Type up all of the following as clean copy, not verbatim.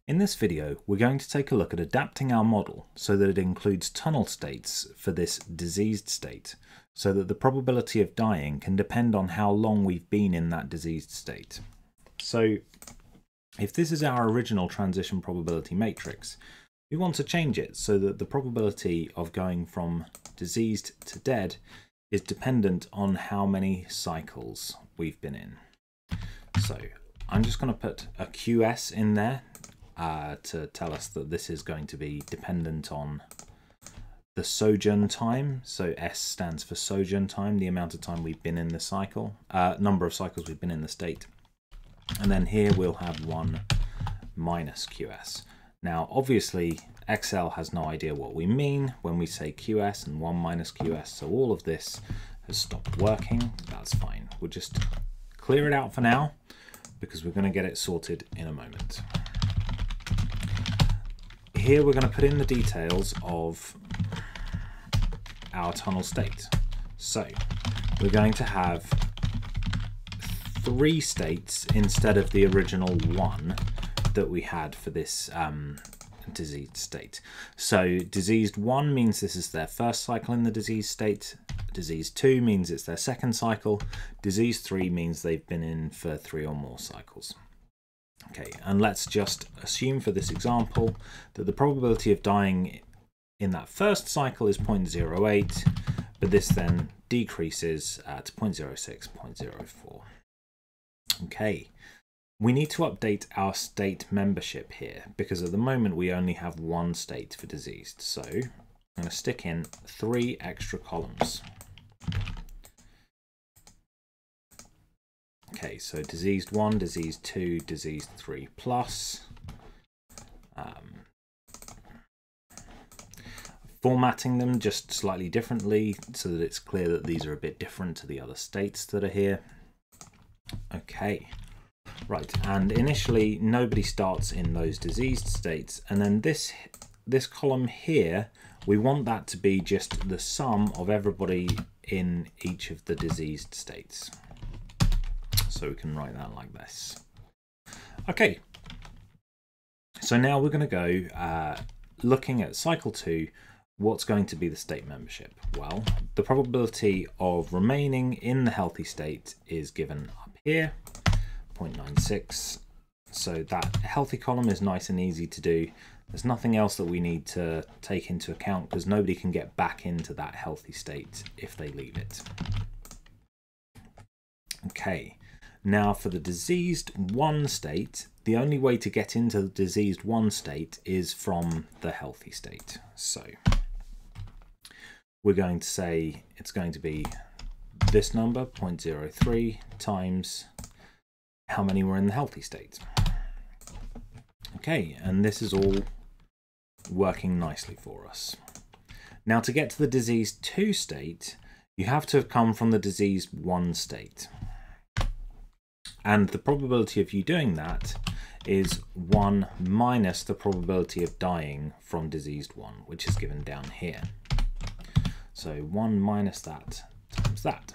In this video, we're going to take a look at adapting our model so that it includes tunnel states for this diseased state, so that the probability of dying can depend on how long we've been in that diseased state. So if this is our original transition probability matrix, we want to change it so that the probability of going from diseased to dead is dependent on how many cycles we've been in. So I'm just going to put a QS in there to tell us that this is going to be dependent on the sojourn time. So S stands for sojourn time, the amount of time we've been in the cycle, number of cycles we've been in the state. And then here we'll have 1 minus QS. Now, obviously, Excel has no idea what we mean when we say QS and 1 minus QS, so all of this has stopped working. That's fine. We'll just clear it out for now because we're going to get it sorted in a moment. Here we're going to put in the details of our tunnel state. So we're going to have 3 states instead of the original 1 that we had for this diseased state. So diseased 1 means this is their first cycle in the diseased state. Disease 2 means it's their second cycle. Disease 3 means they've been in for 3 or more cycles. Okay, and let's just assume for this example that the probability of dying in that first cycle is 0.08, but this then decreases to 0.06, 0.04. Okay, we need to update our state membership here because at the moment we only have 1 state for diseased. So I'm going to stick in 3 extra columns. Okay, so diseased 1, diseased 2, diseased 3 plus. Formatting them just slightly differently so that it's clear that these are a bit different to the other states that are here. Okay, right, and initially nobody starts in those diseased states, and then this column here, we want that to be just the sum of everybody in each of the diseased states. So we can write that like this. Okay, so now we're going to go looking at cycle 2. What's going to be the state membership? Well, the probability of remaining in the healthy state is given up here, 0.96. So that healthy column is nice and easy to do. There's nothing else that we need to take into account because nobody can get back into that healthy state if they leave it. Okay, now for the diseased 1 state, the only way to get into the diseased 1 state is from the healthy state. So we're going to say it's going to be this number, 0.03, times how many were in the healthy state. Okay, and this is all working nicely for us. Now to get to the diseased 2 state, you have to have come from the diseased 1 state. And the probability of you doing that is 1 minus the probability of dying from diseased 1, which is given down here. So 1 minus that times that.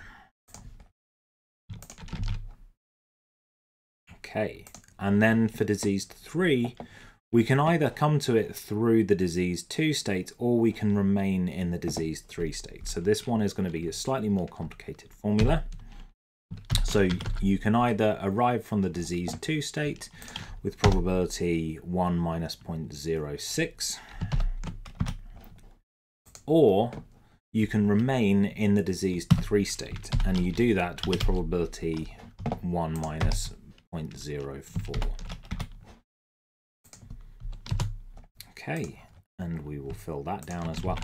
Okay, and then for diseased 3, we can either come to it through the diseased 2 state or we can remain in the diseased 3 state. So this one is going to be a slightly more complicated formula. So you can either arrive from the diseased 2 state with probability 1 minus 0.06, or you can remain in the diseased 3 state, and you do that with probability 1 minus 0.04. Okay, and we will fill that down as well.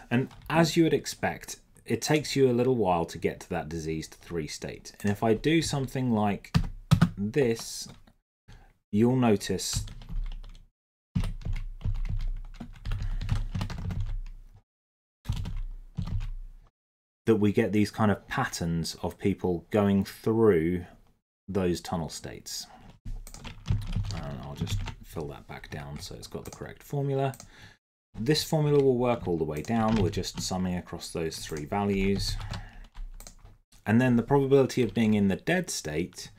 And as you would expect, it takes you a little while to get to that diseased 3 state. And if I do something like this, you'll notice that we get these kind of patterns of people going through those tunnel states. And I'll just fill that back down so it's got the correct formula. This formula will work all the way down. We're just summing across those 3 values. And then the probability of being in the dead state,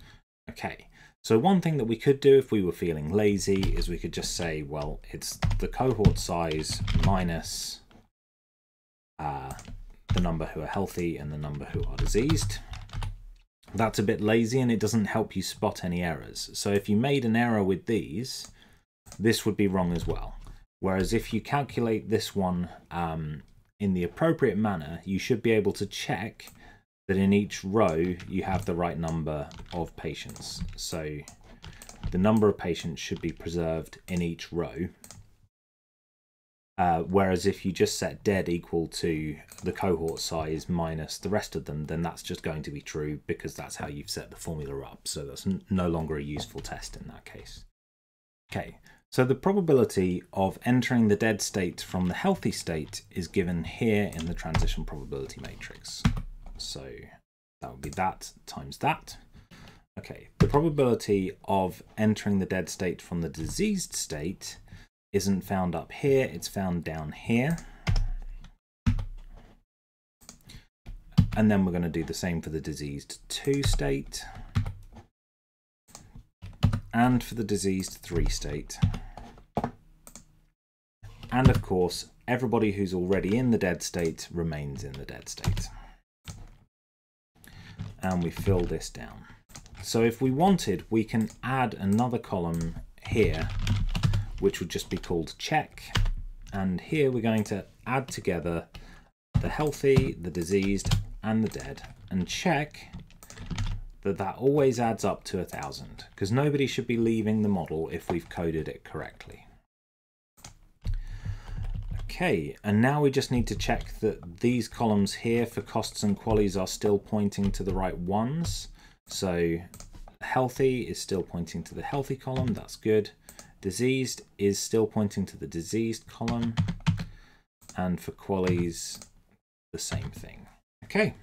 okay, So one thing that we could do if we were feeling lazy is we could just say, well, it's the cohort size minus the number who are healthy and the number who are diseased. That's a bit lazy and it doesn't help you spot any errors. So if you made an error with these, this would be wrong as well. Whereas if you calculate this one in the appropriate manner, you should be able to check that in each row you have the right number of patients. So the number of patients should be preserved in each row. Whereas if you just set dead equal to the cohort size minus the rest of them, then that's just going to be true because that's how you've set the formula up. So that's no longer a useful test in that case. Okay, so the probability of entering the dead state from the healthy state is given here in the transition probability matrix. So that would be that times that. Okay, the probability of entering the dead state from the diseased state isn't found up here, it's found down here. And then we're going to do the same for the diseased 2 state and for the diseased 3 state. And of course, everybody who's already in the dead state remains in the dead state. And we fill this down. So if we wanted, we can add another column here, which would just be called check. And here we're going to add together the healthy, the diseased, and the dead, and check that that always adds up to 1,000, because nobody should be leaving the model if we've coded it correctly. Okay, and now we just need to check that these columns here for costs and qualies are still pointing to the right ones. So healthy is still pointing to the healthy column, that's good. Diseased is still pointing to the diseased column, and for qualies, the same thing. Okay,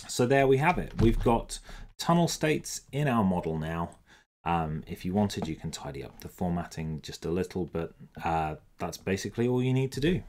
so there we have it. We've got tunnel states in our model now. If you wanted, you can tidy up the formatting just a little, but that's basically all you need to do.